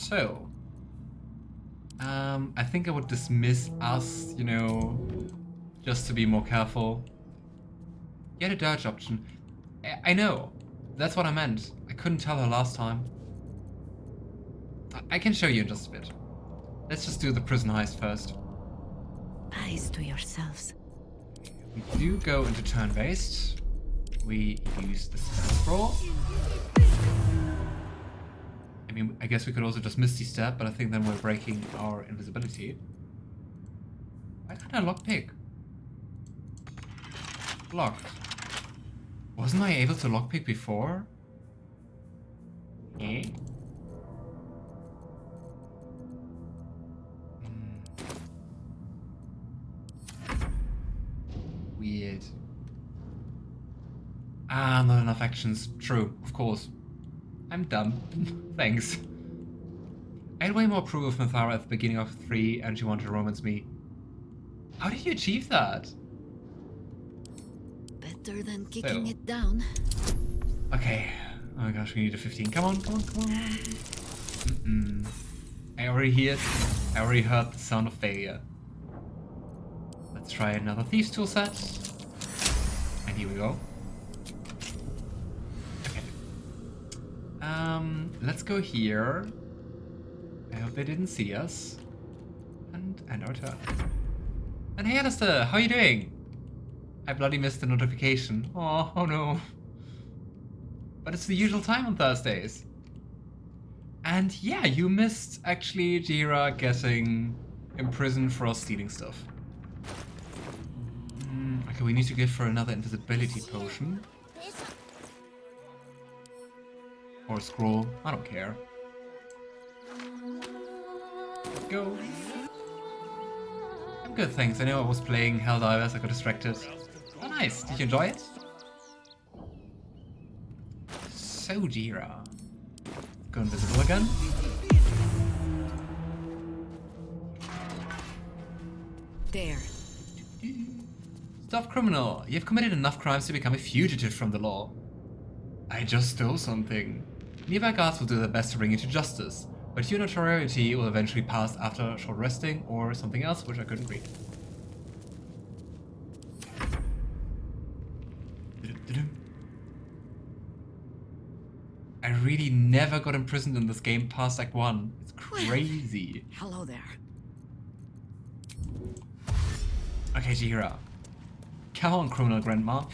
So, I think I would dismiss us, you know, just to be more careful. Get a Durge option. I know. That's what I meant. I couldn't tell her last time. I can show you in just a bit. Let's just do the prison heist first. Eyes to yourselves. We do go into turn-based. We use the spell scroll. I mean, I guess we could also just Misty Step, but I think then we're breaking our invisibility. Why can't I lockpick? Locked. Wasn't I able to lockpick before? Eh? Weird. Ah, not enough actions. True, of course. I'm dumb. Thanks. I had way more approval of Minthara at the beginning of 3 and she wanted to romance me. How did you achieve that? Better than kicking it down. Okay. Oh my gosh, we need a 15. Come on, come on, come on. I already heard the sound of failure. Let's try another Thieves tool set. And here we go. Okay. Let's go here. I hope they didn't see us. And our turn. And hey Alistair, how are you doing? I bloody missed the notification. Oh no. But it's the usual time on Thursdays. And yeah, you missed actually Jaheira getting imprisoned for us stealing stuff. Okay, we need to give her another invisibility potion. Or a scroll, I don't care. Go. I'm good, thanks. I know I was playing Helldivers, I got distracted. Oh nice, did you enjoy it? So Jaheira. Go invisible again. There. Stop criminal. You've committed enough crimes to become a fugitive from the law. I just stole something. Nearby guards will do their best to bring you to justice, but your notoriety will eventually pass after short resting or something else which I couldn't read. I really never got imprisoned in this game past Act 1. It's crazy. Hello there. Okay, Jaheira. Come on, criminal grandma.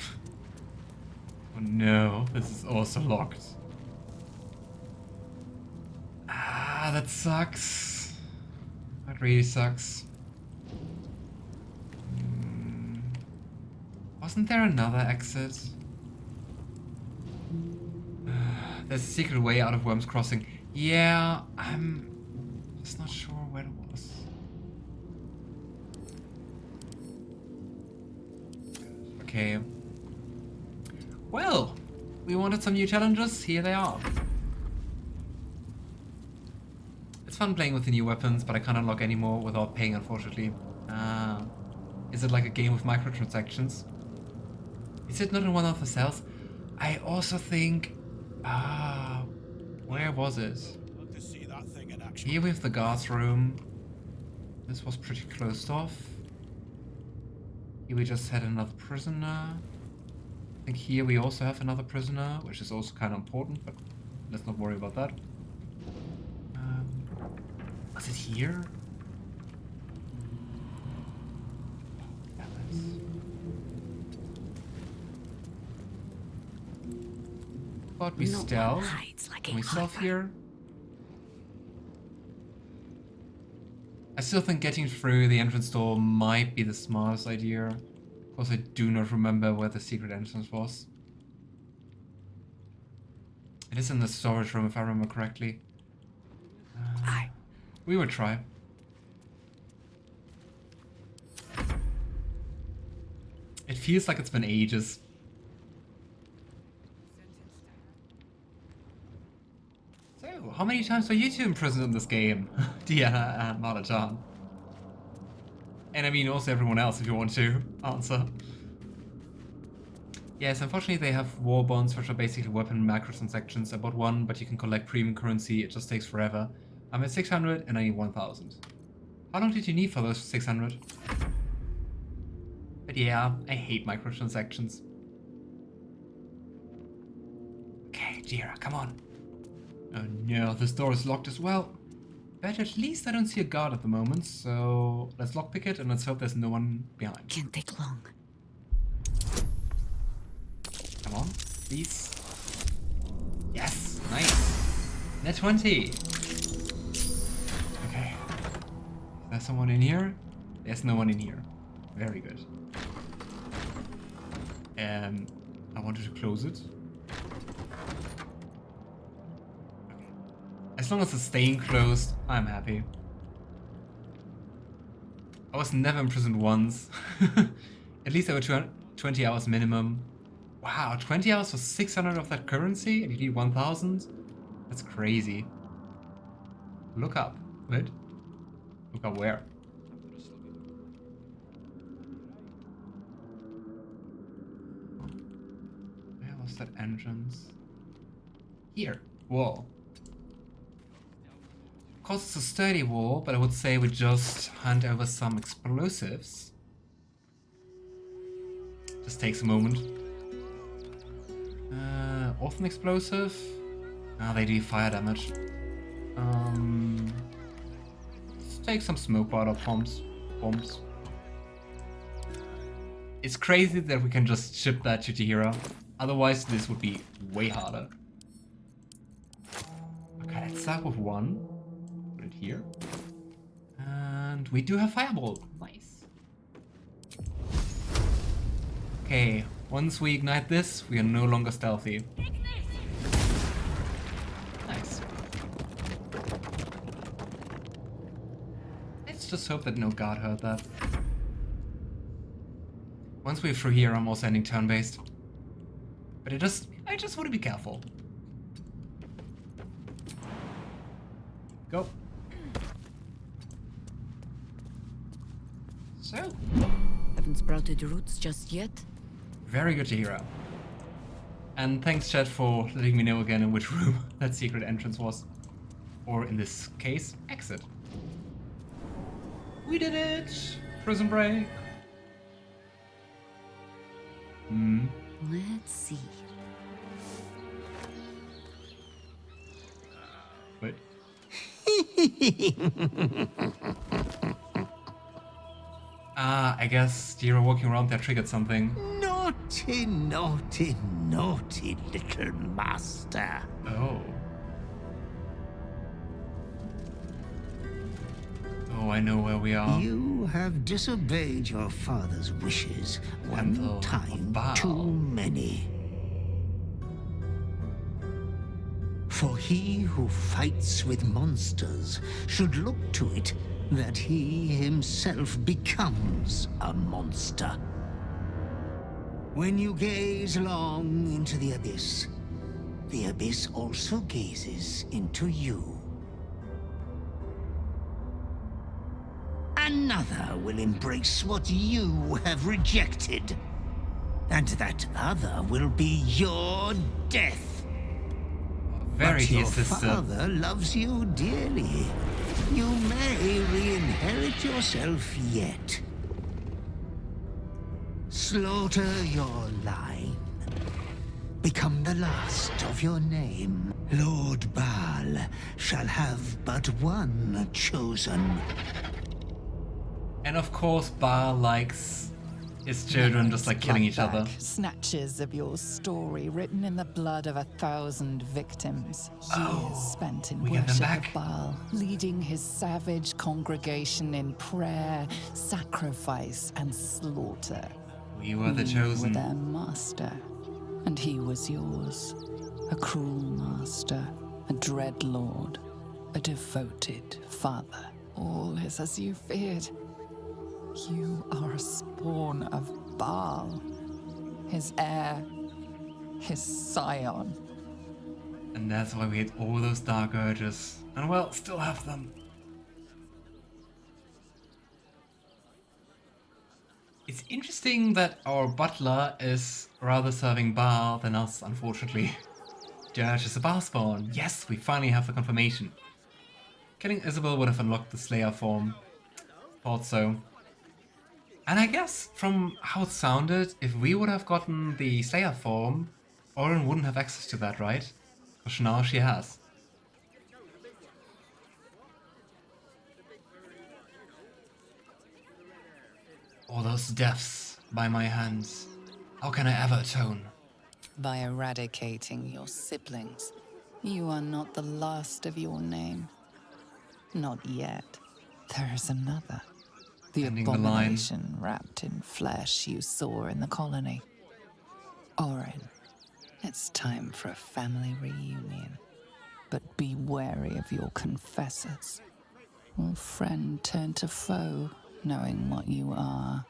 Oh no, this is also locked. Ah, that sucks. That really sucks. Wasn't there another exit? There's a secret way out of Worm's Crossing. Yeah, I'm just not sure where it was. Okay. Well, we wanted some new challenges. Here they are. It's fun playing with the new weapons, but I can't unlock any more without paying, unfortunately. Is it like a game with microtransactions? Is it not in one of the cells? I also think... where was it? Here we have the guards room. This was pretty closed off. Here we just had another prisoner. I think here we also have another prisoner, which is also kind of important, but let's not worry about that. Was it here? But we stealth. Can we stealth here? I still think getting through the entrance door might be the smartest idea. Of course, I do not remember where the secret entrance was. It is in the storage room, if I remember correctly. We will try. It feels like it's been ages. So, how many times were you two imprisoned in this game? Deanna and Marachan. And I mean also everyone else if you want to answer. Yes, unfortunately they have war bonds, which are basically weapon microtransactions. I bought one, but you can collect premium currency, it just takes forever. I'm at 600 and I need 1000. How long did you need for those 600? But yeah, I hate microtransactions. Okay, Jaheira, come on. Oh no, this door is locked as well. But at least I don't see a guard at the moment, so let's lockpick it and let's hope there's no one behind. Can't take long. Come on, please. Yes, nice. Net 20. Okay. Is there someone in here? There's no one in here. Very good. I wanted to close it. Okay. As long as it's staying closed, I'm happy. I was never imprisoned once. At least over 20 hours minimum. Wow, 20 hours for 600 of that currency and you need 1000? That's crazy. Look up. Wait. Look up where? Where was that entrance? Here. Wall. Of course it's a sturdy wall, but I would say we just hand over some explosives. Just takes a moment. Orphan explosive? They do fire damage. Let's take some smoke water bombs. It's crazy that we can just ship that to Jaheira. Otherwise, this would be way harder. Okay, let's start with one. Put it here. And we do have fireball. Nice. Okay, once we ignite this, we are no longer stealthy. Nice. Let's just hope that no guard heard that. Once we're through here, I'm also ending turn-based. But I just want to be careful. Go. So. Haven't sprouted roots just yet. Very good, Jaheira. And thanks, chat, for letting me know again in which room that secret entrance was. Or in this case, exit. We did it! Prison break. Let's see. Wait. I guess Jaheira walking around there triggered something. Naughty, naughty, naughty little master. Oh. Oh, I know where we are. You have disobeyed your father's wishes one Temple of time Baal. too many. For he who fights with monsters should look to it that he himself becomes a monster. When you gaze long into the abyss also gazes into you. Another will embrace what you have rejected, and that other will be your death. Very but dear your sister. father loves you dearly. You may re-inherit yourself yet. Slaughter your line. Become the last of your name. Lord Baal shall have but one chosen. And of course, Baal likes his children just like killing each other. Snatches of your story written in the blood of 1,000 victims. Years spent in we get them worship back. of Baal, leading his savage congregation in prayer, sacrifice, and slaughter. We were the You were chosen. their master, and he was yours. A cruel master, a dread lord, a devoted father. All is as you feared. You are a spawn of Baal, his heir, his scion. And that's why we had all those dark urges. And well, still have them. It's interesting that our butler is rather serving Baal than us, unfortunately. Durge is a Bhaalspawn. Yes, we finally have the confirmation. Killing Isabel would have unlocked the Slayer form. Thought so. And I guess, from how it sounded, if we would have gotten the Slayer form, Oren wouldn't have access to that, right? Because now she has. All those deaths by my hands. How can I ever atone? By eradicating your siblings, you are not the last of your name. Not yet. There is another. The Ending the line. abomination wrapped in flesh you saw in the colony. Oren, it's time for a family reunion. But be wary of your confessors. Will friend turn to foe, knowing what you are?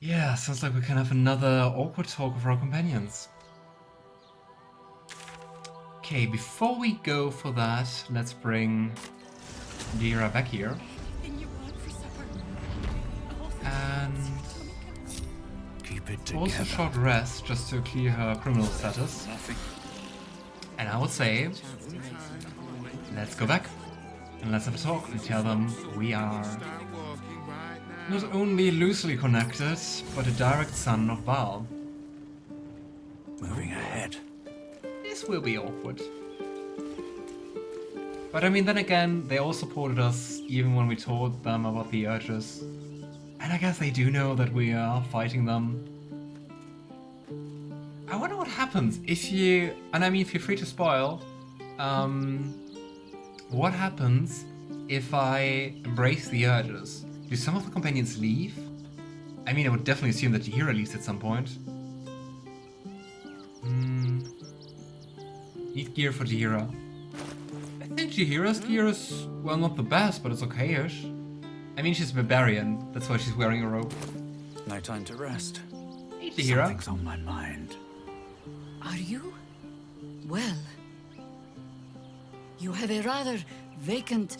Yeah, sounds like we can have another awkward talk with our companions. Okay, before we go for that, let's bring Jaheira back here. And Keep it also together. short rest just to clear her criminal status. And I would say, let's go back and let's have a talk and tell them we are not only loosely connected, but a direct son of Baal. Moving ahead. This will be awkward. But I mean, then again, they all supported us even when we told them about the urges. And I guess they do know that we are fighting them. I wonder what happens if you... And I mean, feel free to spoil. What happens if I embrace the urges? Do some of the companions leave? I mean, I would definitely assume that Jaheira leaves at some point. Need gear for Jaheira. I think Jaheira's gear is, well, not the best, but it's okay-ish. I mean, she's a barbarian, that's why she's wearing a robe. No time to rest. Hey, Jaheira. Something's on my mind. Are you? Well, you have a rather vacant...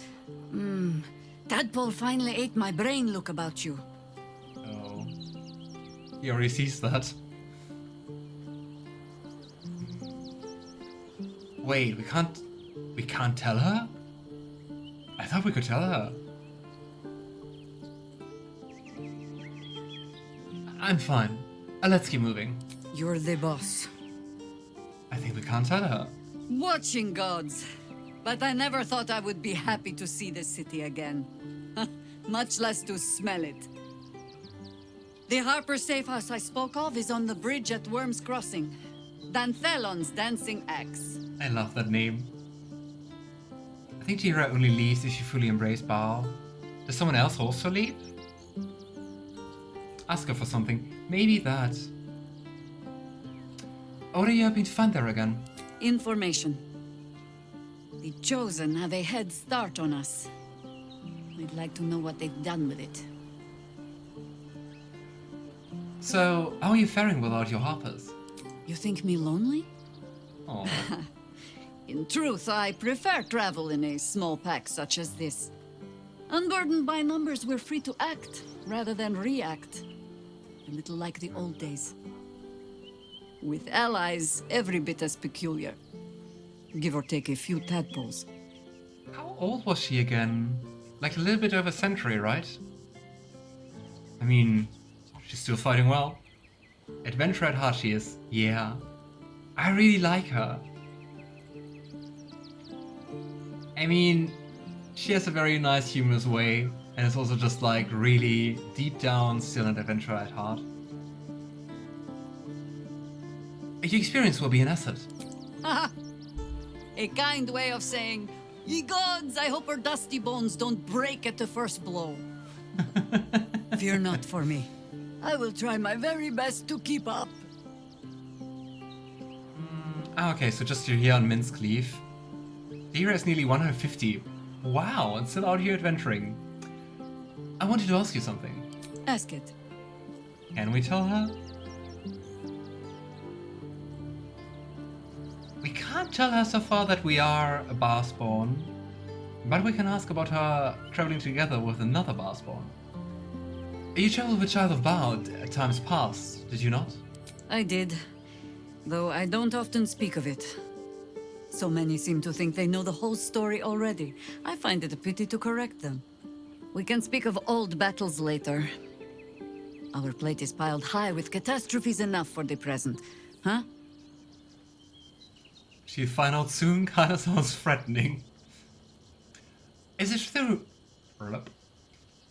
tadpole finally ate my brain look about you. Oh. He already sees that. Wait, we can't tell her? I thought we could tell her. I'm fine. Let's keep moving. You're the boss. I think we can't tell her. Watching gods. But I never thought I would be happy to see the city again. Much less to smell it. The Harper safe house I spoke of is on the bridge at Worm's Crossing. Danthelon's dancing axe. I love that name. I think Jaheira only leaves if you fully embrace Baal. Does someone else also leave? Ask her for something. Maybe that. What are you hoping to find there again? Information. The Chosen have a head start on us. I'd like to know what they've done with it. So, how are you faring without your Harpers? You think me lonely? Oh, In truth, I prefer travel in a small pack such as this. Unburdened by numbers, we're free to act rather than react. A little like the old days. With allies, every bit as peculiar. Give or take a few tadpoles. how old was she again? Like a little bit over a century, right? I mean, she's still fighting well. Adventurer at heart she is, yeah. I really like her. I mean, she has a very nice humorous way, and it's also just like really deep down still an adventurer at heart. Your experience will be an asset. Haha! A kind way of saying, ye gods, I hope her dusty bones don't break at the first blow. Fear not for me. I will try my very best to keep up. Okay, so just you're here on Minsc leave. Jaheira is nearly 150. Wow, and still out here adventuring. I wanted to ask you something. Ask it. Can we tell her? We can't tell her so far that we are a Bhaalspawn, but we can ask about her traveling together with another Bhaalspawn. You traveled with Child of Baal at times past, did you not? I did, though I don't often speak of it. So many seem to think they know the whole story already. I find it a pity to correct them. We can speak of old battles later. Our plate is piled high with catastrophes enough for the present, huh? She'll find out soon, kinda sounds threatening. Is it true?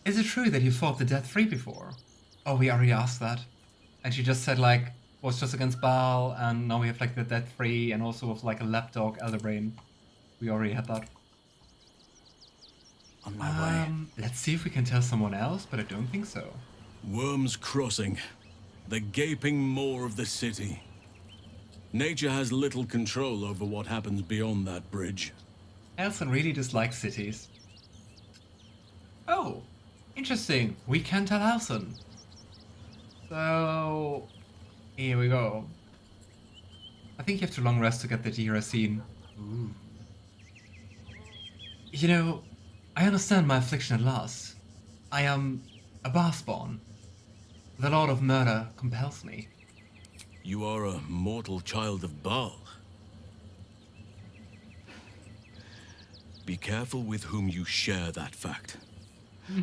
Is it true that you fought the Dead Three before? Oh, we already asked that. And she just said, like, was just against Baal, and now we have, like, the Dead Three, and also with, like, a lapdog, Elderbrain. We already had that. On my way. Let's see if we can tell someone else, but I don't think so. Worm's Crossing. The gaping maw of the city. Nature has little control over what happens beyond that bridge. Halsin really dislikes cities. Oh, interesting. We can tell Halsin. So, here we go. I think you have to long rest to get the Jaheira scene. Ooh. You know, I understand my affliction at last. I am a Bhaalspawn. The Lord of Murder compels me. You are a mortal child of Baal. Be careful with whom you share that fact.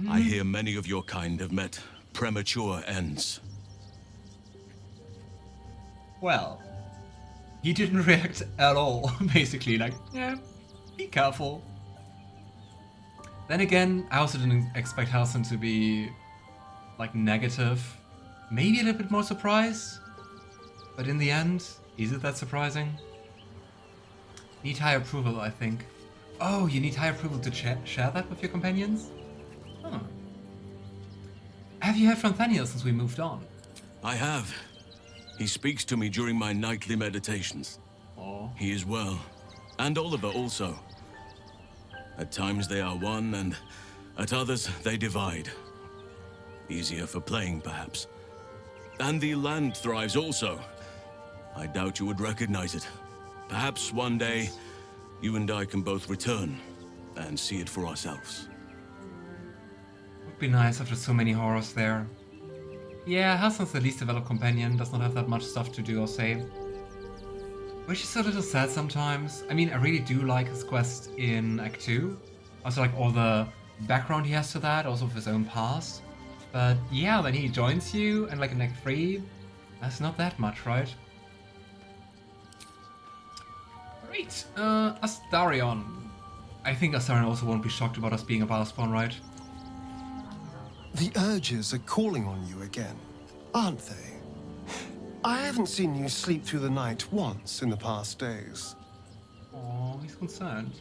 I hear many of your kind have met premature ends. Well, he didn't react at all, basically, like, yeah, be careful. Then again, I also didn't expect Halsin to be, like, negative. Maybe a little bit more surprised. But in the end, is it that surprising? Need high approval, I think. Oh, you need high approval to share that with your companions? Huh. Have you heard from Thaniel since we moved on? I have. He speaks to me during my nightly meditations. Oh. He is well. And Oliver also. At times they are one, and at others they divide. Easier for playing, perhaps. And the land thrives also. I doubt you would recognize it. Perhaps one day, you and I can both return and see it for ourselves. Would be nice after so many horrors there. Yeah, Halsin's the least developed companion, does not have that much stuff to do or say. Which is a little sad sometimes. I mean, I really do like his quest in Act 2. Also like all the background he has to that, also with his own past. But yeah, when he joins you, and like in Act 3, that's not that much, right? Great, Astarion. I think Astarion also won't be shocked about us being a Bhaalspawn, right? The urges are calling on you again, aren't they? I haven't seen you sleep through the night once in the past days. Oh, he's concerned.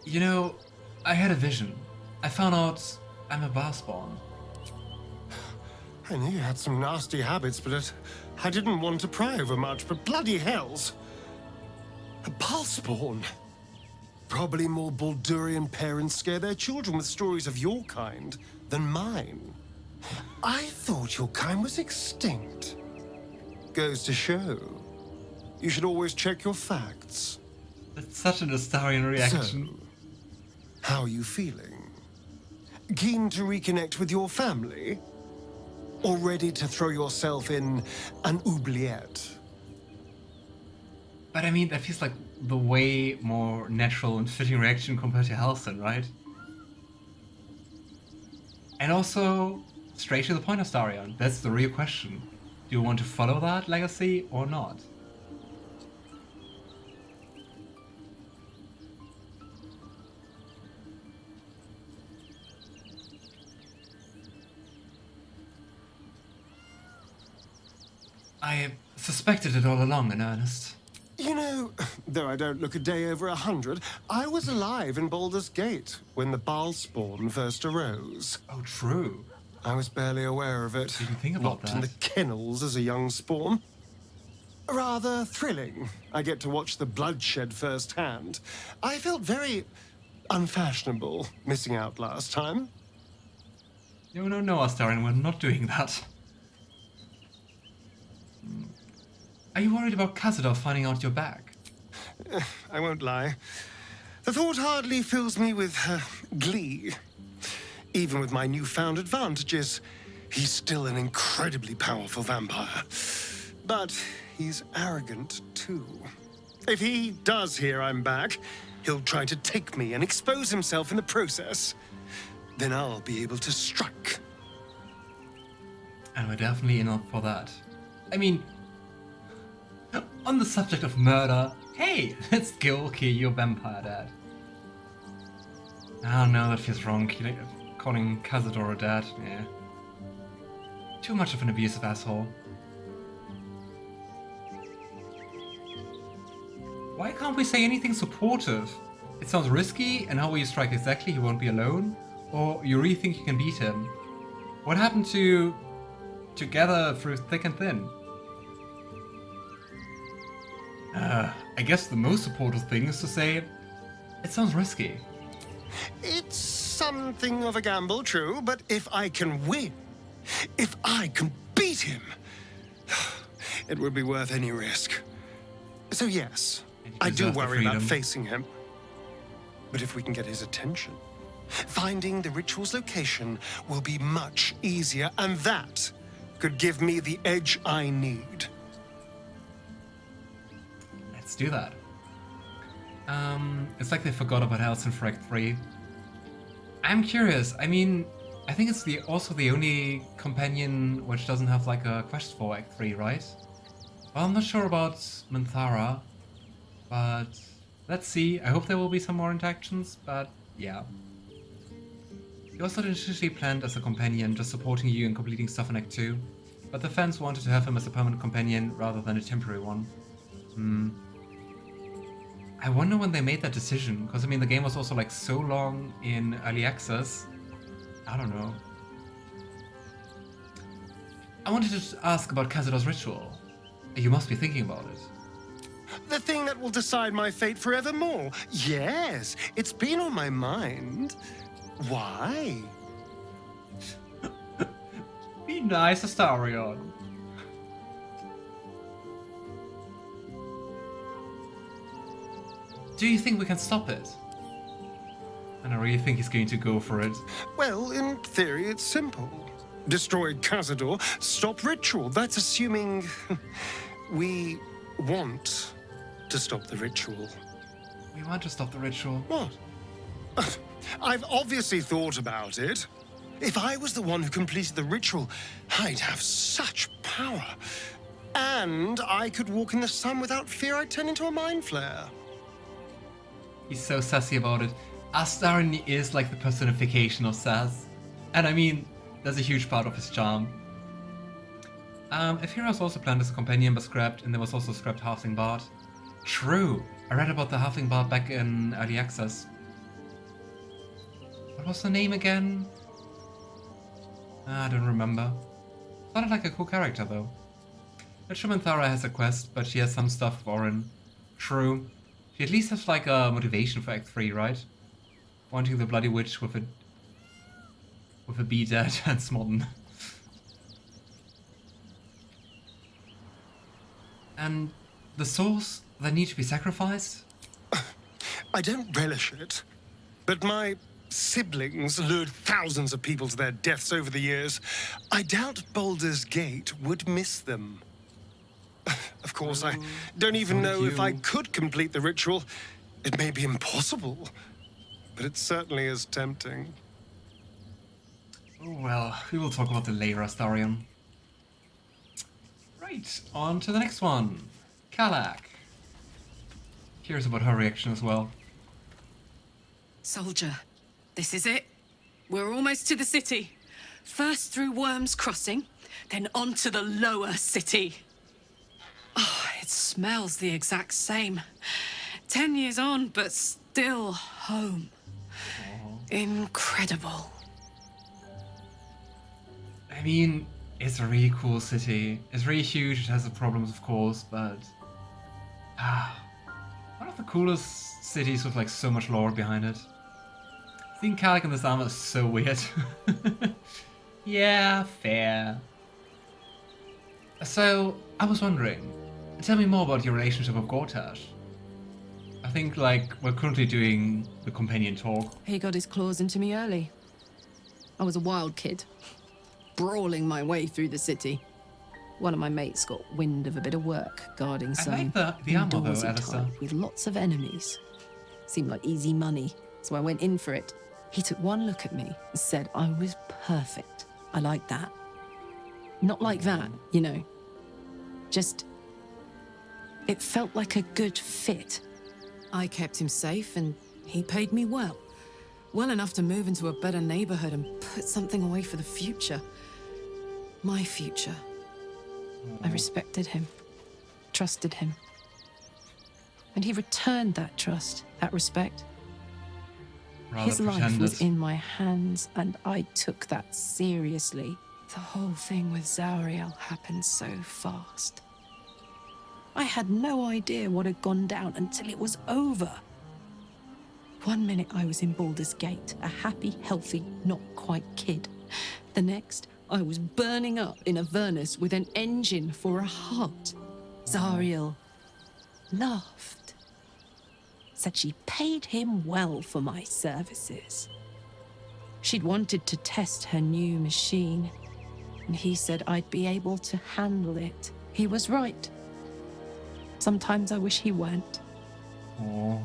You know, I had a vision. I found out I'm a Bhaalspawn. I knew you had some nasty habits, but I didn't want to pry over much, but bloody hells! A Bhaalspawn? Probably more Baldurian parents scare their children with stories of your kind than mine. I thought your kind was extinct. Goes to show. You should always check your facts. That's such an Astarion reaction. So, how are you feeling? Keen to reconnect with your family? Or ready to throw yourself in an oubliette? But I mean, that feels like the way more natural and fitting reaction compared to Halsin, right? And also, straight to the point, Astarion. That's the real question. Do you want to follow that legacy or not? I suspected it all along, in earnest. You know, though I don't look a day over 100, I was alive in Baldur's Gate when the Bhaalspawn first arose. Oh, true. I was barely aware of it. Didn't think about Locked in that. the kennels as a young spawn. Rather thrilling. I get to watch the bloodshed firsthand. I felt very unfashionable missing out last time. No, Astarion, we're not doing that. Are you worried about Khazad finding out you're back? I won't lie. The thought hardly fills me with glee. Even with my newfound advantages, He's still an incredibly powerful vampire. But he's arrogant too. If he does hear I'm back, he'll try to take me and expose himself in the process. Then I'll be able to strike. And we're definitely in for that. I mean, on the subject of murder, hey, let's kill your vampire dad. Oh no, that feels wrong. Calling Cazador a dad, yeah. Too much of an abusive asshole. Why can't we say anything supportive? It sounds risky, and how will you strike exactly? He won't be alone? Or you really think you can beat him? What happened to together through thick and thin? I guess the most supportive thing is to say, it sounds risky. It's something of a gamble, true, but if I can win, if I can beat him, it would be worth any risk. So yes, I do worry about facing him. But if we can get his attention, finding the ritual's location will be much easier, and that could give me the edge I need. Let's do that. It's like they forgot about Halsin for Act 3. I'm curious, I mean, I think it's also the only companion which doesn't have like a quest for Act 3, right? Well, I'm not sure about Minthara, but let's see. I hope there will be some more interactions, but yeah. He was not initially planned as a companion, just supporting you and completing stuff in Act 2, but the fans wanted to have him as a permanent companion rather than a temporary one. I wonder when they made that decision, because I mean the game was also like so long in early access. I don't know. I wanted to ask about Cazador's ritual. You must be thinking about it. The thing that will decide my fate forevermore. Yes, it's been on my mind. Why? Be nice, Astarion. Do you think we can stop it? And I really think he's going to go for it. Well, in theory, it's simple. Destroy Cazador, stop ritual. That's assuming we want to stop the ritual. We want to stop the ritual. What? I've obviously thought about it. If I was the one who completed the ritual, I'd have such power. And I could walk in the sun without fear I'd turn into a mind flayer. He's so sassy about it. Astarion is like the personification of sass. And I mean, that's a huge part of his charm. Jaheira was also planned as a companion but scrapped, and there was also scrapped Halfling Bard. True! I read about the Halfling Bard back in early access. What was the name again? I don't remember. Sounded like a cool character though. Minthara has a quest, but she has some stuff with Orin. True. She at least has like a motivation for Act 3, right? Wanting the bloody witch with a bee dead and smodden. And the souls that need to be sacrificed? I don't relish it, but my siblings lured thousands of people to their deaths over the years. I doubt Baldur's Gate would miss them. Of course, I don't even know if I could complete the ritual. It may be impossible, but it certainly is tempting. Oh well, we will talk about it later, Astarion. Right, on to the next one. Karlach. Here's about her reaction as well. Soldier, this is it. We're almost to the city. First through Worm's Crossing, then on to the lower city. Oh, it smells the exact same. 10 years on, but still home. Incredible. I mean, it's a really cool city. It's really huge, it has its problems of course, but... one of the coolest cities with like so much lore behind it. Seeing Karlach in this armor is so weird. Yeah, fair. So, I was wondering, tell me more about your relationship with Gortash. I think, like, we're currently doing the companion talk. He got his claws into me early. I was a wild kid. brawling my way through the city. One of my mates got wind of a bit of work guarding some like the armor though, indoorsy Alistair. type with lots of enemies. Seemed like easy money, so I went in for it. He took one look at me and said I was perfect. I like that. Not like that, you know. Just... it felt like a good fit. I kept him safe and he paid me well. Well enough to move into a better neighborhood and put something away for the future. My future. I respected him, trusted him. And he returned that trust, that respect. Rather His life pretended. was in my hands, and I took that seriously. The whole thing with Zariel happened so fast. I had no idea what had gone down until it was over. One minute I was in Baldur's Gate, a happy, healthy, not quite kid. The next, I was burning up in Avernus with an engine for a heart. Zariel laughed. Said she paid him well for my services. She'd wanted to test her new machine, and he said I'd be able to handle it. He was right. Sometimes I wish he weren't. Oh.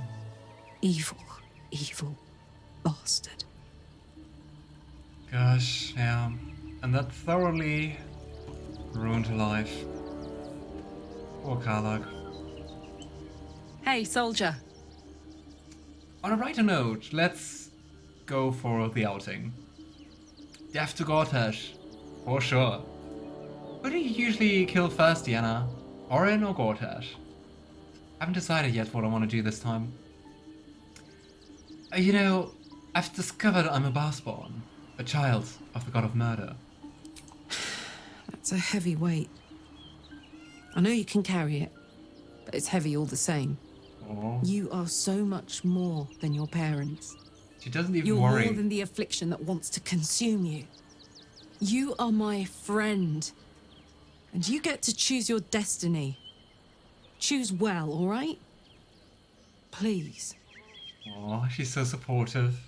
Evil, evil bastard. Gosh, yeah. And that thoroughly ruined her life. Poor Karlach. Hey, soldier. On a brighter note, let's go for the outing. Death to Gortash, for sure. Who do you usually kill first, Deanna? Orin or Gortash? I haven't decided yet what I want to do this time. You know, I've discovered I'm a Bhaalspawn, a child of the god of murder. That's a heavy weight. I know you can carry it, but it's heavy all the same. Oh, You are so much more than your parents. she doesn't even You're worry. more than the affliction that wants to consume you. You are my friend. And you get to choose your destiny. Choose well, all right? Please. Oh, she's so supportive.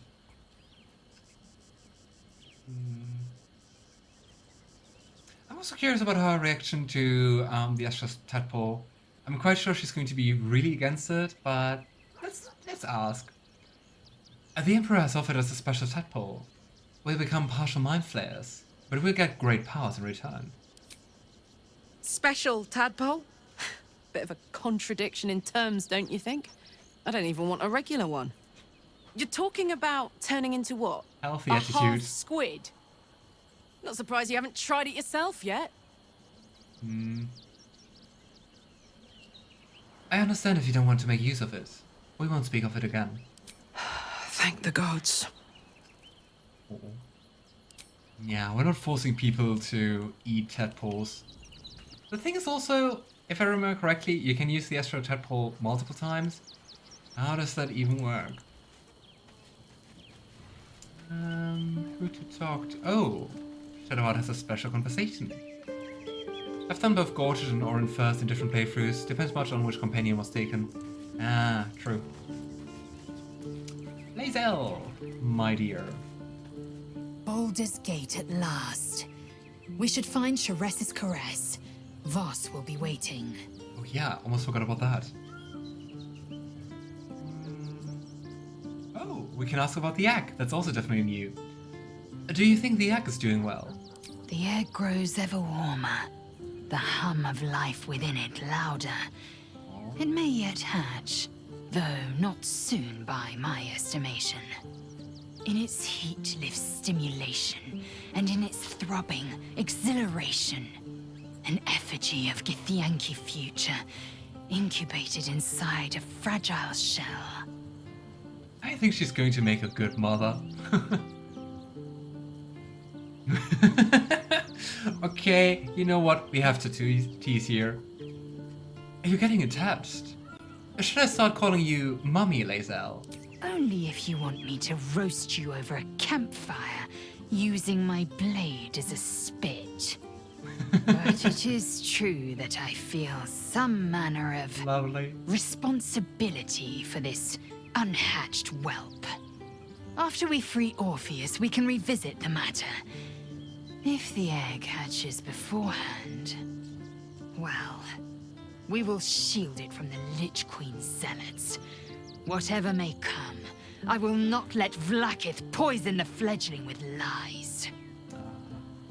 I'm also curious about her reaction to the Estra's tadpole. I'm quite sure she's going to be really against it, but let's ask. The Emperor has offered us a special tadpole. We'll become partial mind flayers, but we'll get great powers in return. Special tadpole? Bit of a contradiction in terms, don't you think? I don't even want a regular one. You're talking about turning into what? Healthy a attitude. half squid? Not surprised you haven't tried it yourself yet. I understand if you don't want to make use of it. We won't speak of it again. Thank the gods. Yeah, we're not forcing people to eat tadpoles. The thing is also, if I remember correctly, you can use the Astro tadpole multiple times. How does that even work? Who to talk to? Oh, Shadowheart has a special conversation. I've done both Gortash and Orin first in different playthroughs. Depends much on which companion was taken. Ah, true. Lae'zel, my dear. Baldur's Gate at last. We should find Sharess's caress. Voss will be waiting. Oh yeah, almost forgot about that. Oh, we can ask about the egg. That's also definitely new. Do you think the egg is doing well? The air grows ever warmer, the hum of life within it louder. It may yet hatch, though not soon by my estimation. In its heat lives stimulation, and in its throbbing, exhilaration. An effigy of Githyanki future, incubated inside a fragile shell. I think she's going to make a good mother. Okay, you know what? We have to tease here. Are you getting attached? Should I start calling you Mummy, Lae'zel? Only if you want me to roast you over a campfire, using my blade as a spit. But it is true that I feel some manner of Lovely. responsibility for this unhatched whelp. After we free Orpheus, we can revisit the matter. If the egg hatches beforehand, well, we will shield it from the Lich Queen's zealots. Whatever may come, I will not let Vlaakith poison the fledgling with lies.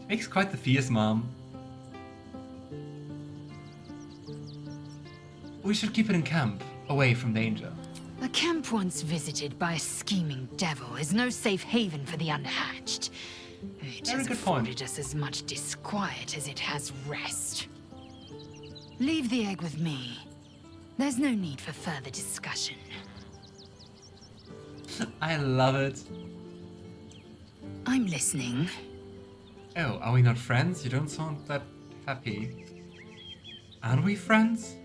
Makes quite the fierce mom. We should keep it in camp, away from danger. A camp once visited by a scheming devil is no safe haven for the unhatched. It Very has good point. afforded us as much disquiet as it has rest. Leave the egg with me. There's no need for further discussion. I love it. I'm listening. Oh, are we not friends? You don't sound that happy. Aren't we friends?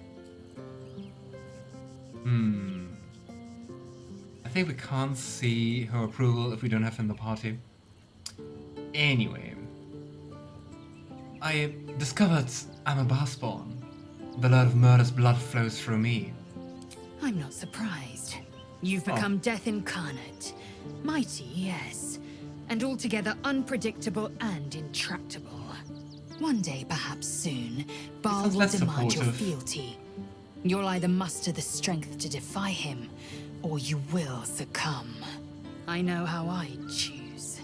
I think we can't see her approval if we don't have her in the party. Anyway. I discovered I'm a Bhaalspawn. The Lord of Murder's blood flows through me. I'm not surprised. You've become death incarnate. Mighty, yes. And altogether unpredictable and intractable. One day, perhaps soon, Baal sounds will less demand your supportive. fealty. You'll either muster the strength to defy him, or you will succumb. I know how I choose.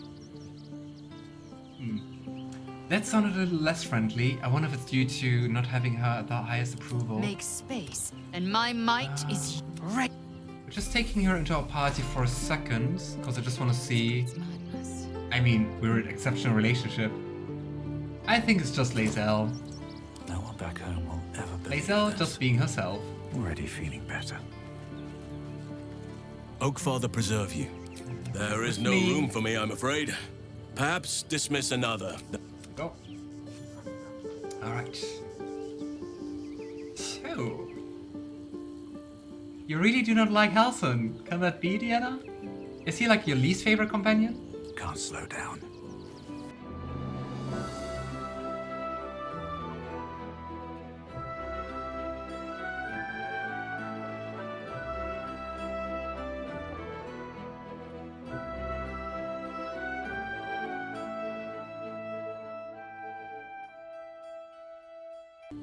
That sounded a little less friendly. I wonder if it's due to not having her at the highest approval. Make space, and my might is ready. We're just taking her into our party for a second, because I just want to see... Madness. I mean, we're an exceptional relationship. I think it's just Lae'zel. No one back home will ever believe Lae'zel this. just being herself. Already feeling better. Oakfather preserve you. There is no room for me, I'm afraid. Perhaps dismiss another. Go. Alright. So... You really do not like Halsin. Can that be, Deanna? Is he like your least favorite companion? Can't slow down.